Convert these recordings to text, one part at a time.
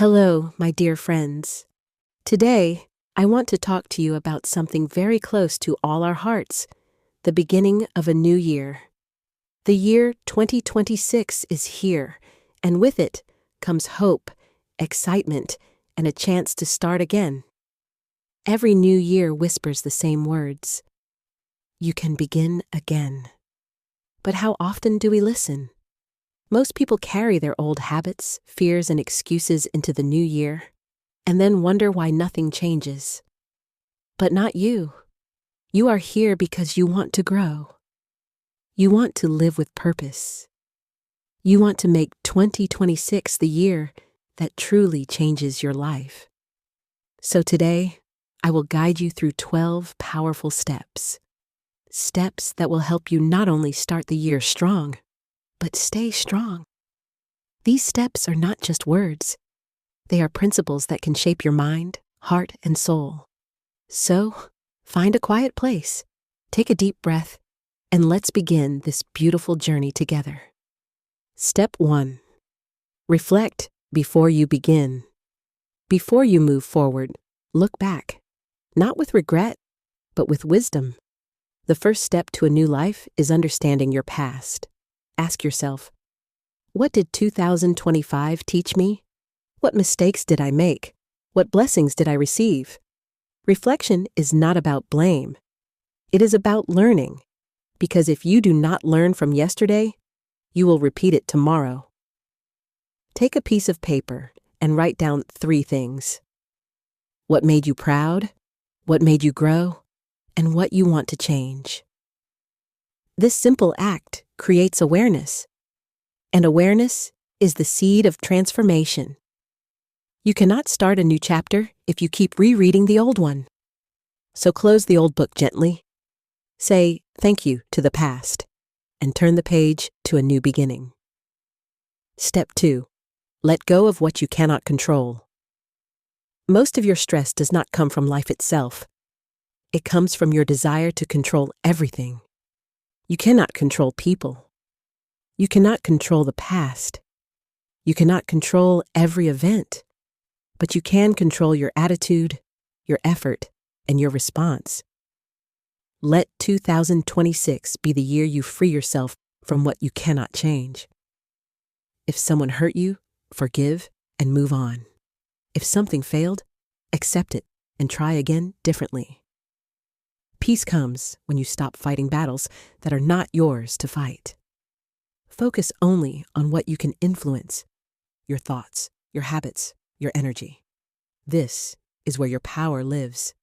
Hello, my dear friends. Today, I want to talk to you about something very close to all our hearts, the beginning of a new year. The year 2026 is here, and with it comes hope, excitement, and a chance to start again. Every new year whispers the same words. You can begin again. But how often do we listen? Most people carry their old habits, fears, and excuses into the new year, and then wonder why nothing changes. But not you. You are here because you want to grow. You want to live with purpose. You want to make 2026 the year that truly changes your life. So today, I will guide you through 12 powerful steps. Steps that will help you not only start the year strong, but stay strong. These steps are not just words. They are principles that can shape your mind, heart, and soul. So, find a quiet place, take a deep breath, and let's begin this beautiful journey together. Step 1. Reflect before you begin. Before you move forward, look back, not with regret, but with wisdom. The first step to a new life is understanding your past. Ask yourself, what did 2025 teach me? What mistakes did I make? What blessings did I receive? Reflection is not about blame. It is about learning, because if you do not learn from yesterday, you will repeat it tomorrow. Take a piece of paper and write down 3 things. What made you proud? What made you grow? And what you want to change. This simple act creates awareness, and awareness is the seed of transformation. You cannot start a new chapter if you keep rereading the old one. So close the old book gently, say thank you to the past, and turn the page to a new beginning. Step 2. Let go of what you cannot control. Most of your stress does not come from life itself. It comes from your desire to control everything. You cannot control people. You cannot control the past. You cannot control every event. But you can control your attitude, your effort, and your response. Let 2026 be the year you free yourself from what you cannot change. If someone hurt you, forgive and move on. If something failed, accept it and try again differently. Peace comes when you stop fighting battles that are not yours to fight. Focus only on what you can influence, your thoughts, your habits, your energy. This is where your power lives.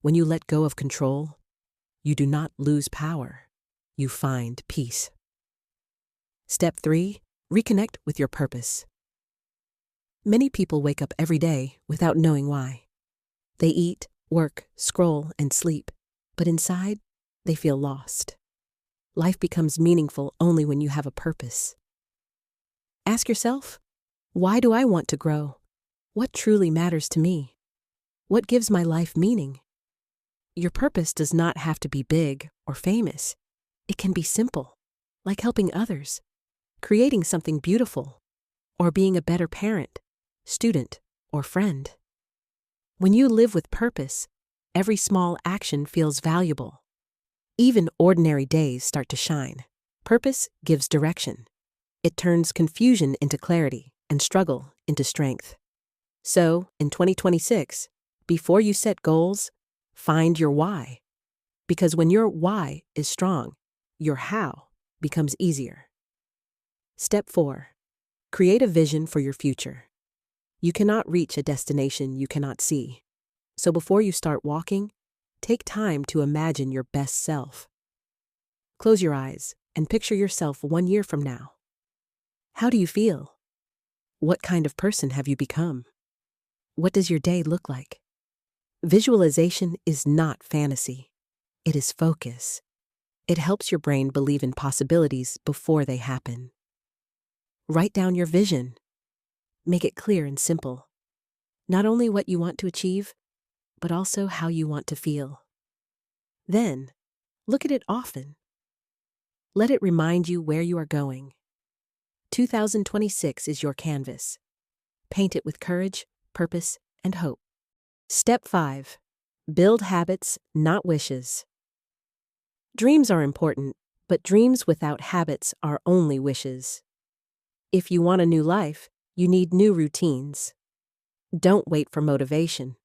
When you let go of control, you do not lose power. You find peace. Step 3. Reconnect with your purpose. Many people wake up every day without knowing why. They eat, work, scroll, and sleep. But inside, they feel lost. Life becomes meaningful only when you have a purpose. Ask yourself, why do I want to grow? What truly matters to me? What gives my life meaning? Your purpose does not have to be big or famous. It can be simple, like helping others, creating something beautiful, or being a better parent, student, or friend. When you live with purpose, every small action feels valuable. Even ordinary days start to shine. Purpose gives direction. It turns confusion into clarity and struggle into strength. So, in 2026, before you set goals, find your why. Because when your why is strong, your how becomes easier. Step 4. Create a vision for your future. You cannot reach a destination you cannot see. So before you start walking, take time to imagine your best self. Close your eyes and picture yourself 1 year from now. How do you feel? What kind of person have you become? What does your day look like? Visualization is not fantasy. It is focus. It helps your brain believe in possibilities before they happen. Write down your vision. Make it clear and simple. Not only what you want to achieve, but also how you want to feel. Then, look at it often. Let it remind you where you are going. 2026 is your canvas. Paint it with courage, purpose, and hope. Step 5. Build habits, not wishes. Dreams are important, but dreams without habits are only wishes. If you want a new life, you need new routines. Don't wait for motivation.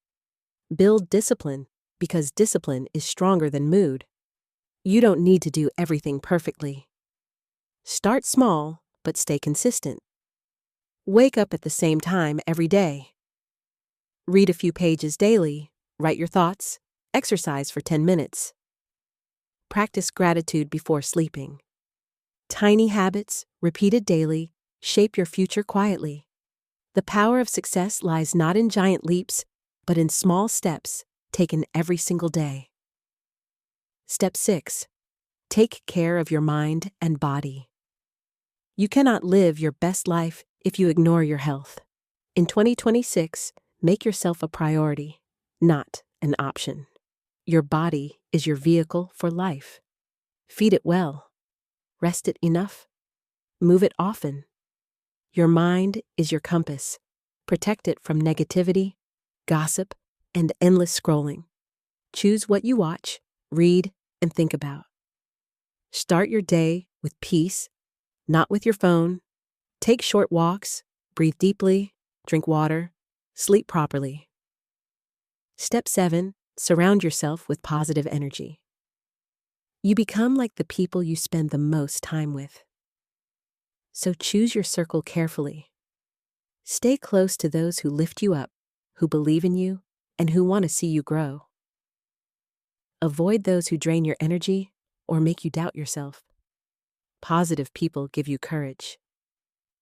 Build discipline, because discipline is stronger than mood. You don't need to do everything perfectly. Start small, but stay consistent. Wake up at the same time every day. Read a few pages daily, write your thoughts, exercise for 10 minutes. Practice gratitude before sleeping. Tiny habits, repeated daily, shape your future quietly. The power of success lies not in giant leaps, but in small steps taken every single day. Step 6. Take care of your mind and body. You cannot live your best life if you ignore your health. In 2026, make yourself a priority, not an option. Your body is your vehicle for life. Feed it well. Rest it enough. Move it often. Your mind is your compass. Protect it from negativity, gossip, and endless scrolling. Choose what you watch, read, and think about. Start your day with peace, not with your phone. Take short walks, breathe deeply, drink water, sleep properly. Step 7. Surround yourself with positive energy. You become like the people you spend the most time with. So choose your circle carefully. Stay close to those who lift you up, who believe in you, and who want to see you grow. Avoid those who drain your energy or make you doubt yourself. Positive people give you courage.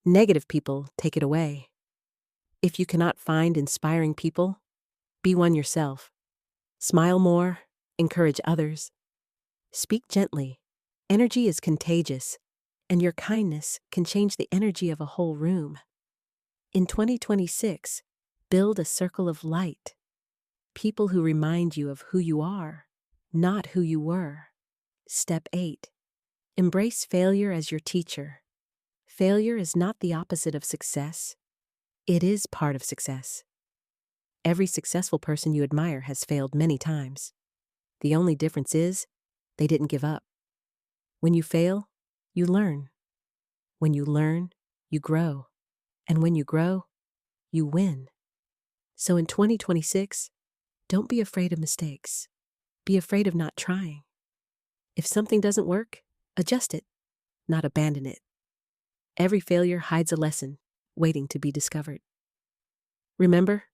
Negative people take it away. If you cannot find inspiring people, be one yourself. Smile more, encourage others. Speak gently. Energy is contagious, and your kindness can change the energy of a whole room. In 2026, build a circle of light. People who remind you of who you are, not who you were. Step 8. Embrace failure as your teacher. Failure is not the opposite of success. It is part of success. Every successful person you admire has failed many times. The only difference is they didn't give up. When you fail, you learn. When you learn, you grow. And when you grow, you win. So in 2026, don't be afraid of mistakes. Be afraid of not trying. If something doesn't work, adjust it, not abandon it. Every failure hides a lesson waiting to be discovered. Remember,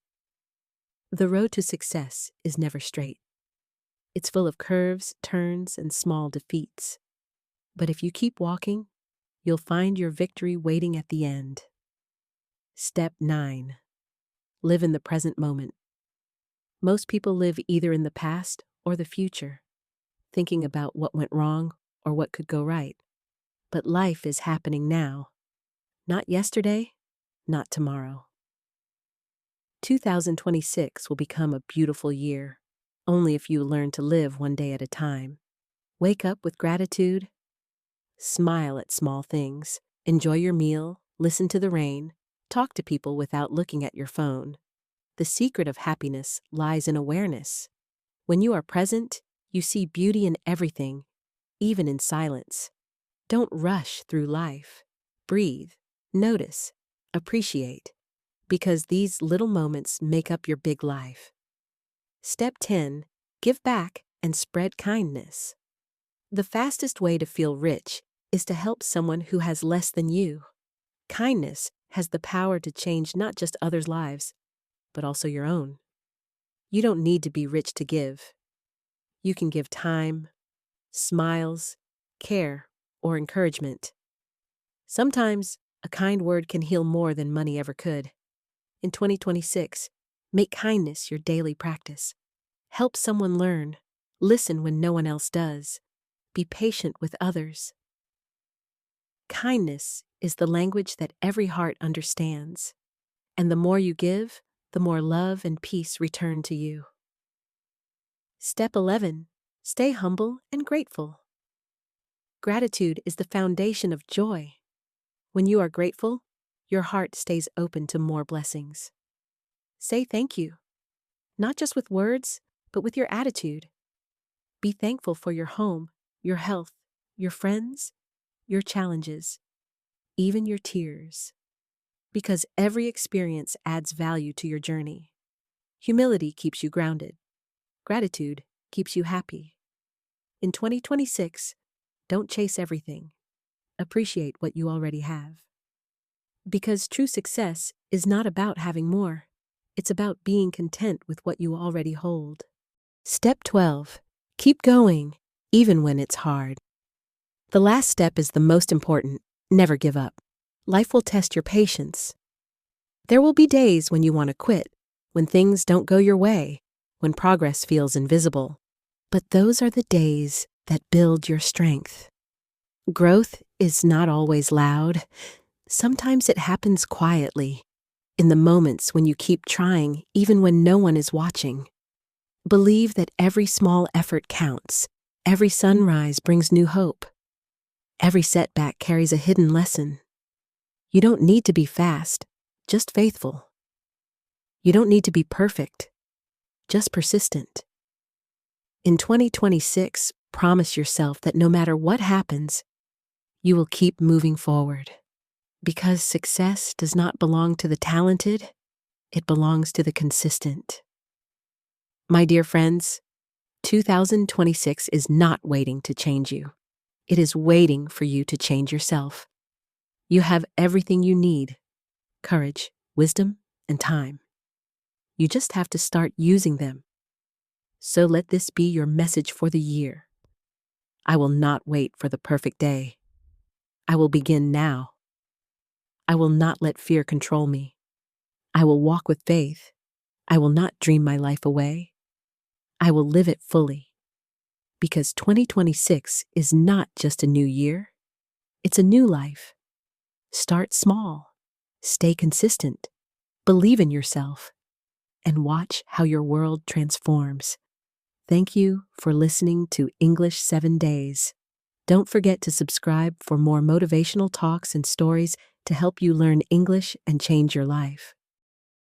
the road to success is never straight. It's full of curves, turns, and small defeats. But if you keep walking, you'll find your victory waiting at the end. Step 9. Live in the present moment. Most people live either in the past or the future, thinking about what went wrong or what could go right. But life is happening now. Not yesterday, not tomorrow. 2026 will become a beautiful year, only if you learn to live one day at a time. Wake up with gratitude. Smile at small things. Enjoy your meal. Listen to the rain. Talk to people without looking at your phone. The secret of happiness lies in awareness. When you are present, you see beauty in everything, even in silence. Don't rush through life. Breathe, notice, appreciate, because these little moments make up your big life. Step 10. Give back and spread kindness. The fastest way to feel rich is to help someone who has less than you. Kindness has the power to change not just others' lives, but also your own. You don't need to be rich to give. You can give time, smiles, care, or encouragement. Sometimes a kind word can heal more than money ever could. In 2026, make kindness your daily practice. Help someone learn. Listen when no one else does. Be patient with others. Kindness is the language that every heart understands. And the more you give, the more love and peace return to you. Step 11. Stay humble and grateful. Gratitude is the foundation of joy. When you are grateful, your heart stays open to more blessings. Say thank you, not just with words, but with your attitude. Be thankful for your home, your health, your friends, your challenges, even your tears. Because every experience adds value to your journey. Humility keeps you grounded. Gratitude keeps you happy. In 2026, don't chase everything. Appreciate what you already have. Because true success is not about having more. It's about being content with what you already hold. Step 12. Keep going, even when it's hard. The last step is the most important. Never give up. Life will test your patience. There will be days when you want to quit, when things don't go your way, when progress feels invisible. But those are the days that build your strength. Growth is not always loud. Sometimes it happens quietly, in the moments when you keep trying, even when no one is watching. Believe that every small effort counts. Every sunrise brings new hope. Every setback carries a hidden lesson. You don't need to be fast, just faithful. You don't need to be perfect, just persistent. In 2026, promise yourself that no matter what happens, you will keep moving forward. Because success does not belong to the talented, it belongs to the consistent. My dear friends, 2026 is not waiting to change you. It is waiting for you to change yourself. You have everything you need: courage, wisdom, and time. You just have to start using them. So let this be your message for the year. I will not wait for the perfect day. I will begin now. I will not let fear control me. I will walk with faith. I will not dream my life away. I will live it fully. Because 2026 is not just a new year, it's a new life. Start small. Stay consistent. Believe in yourself. And watch how your world transforms. Thank you for listening to English 7 Days. Don't forget to subscribe for more motivational talks and stories to help you learn English and change your life.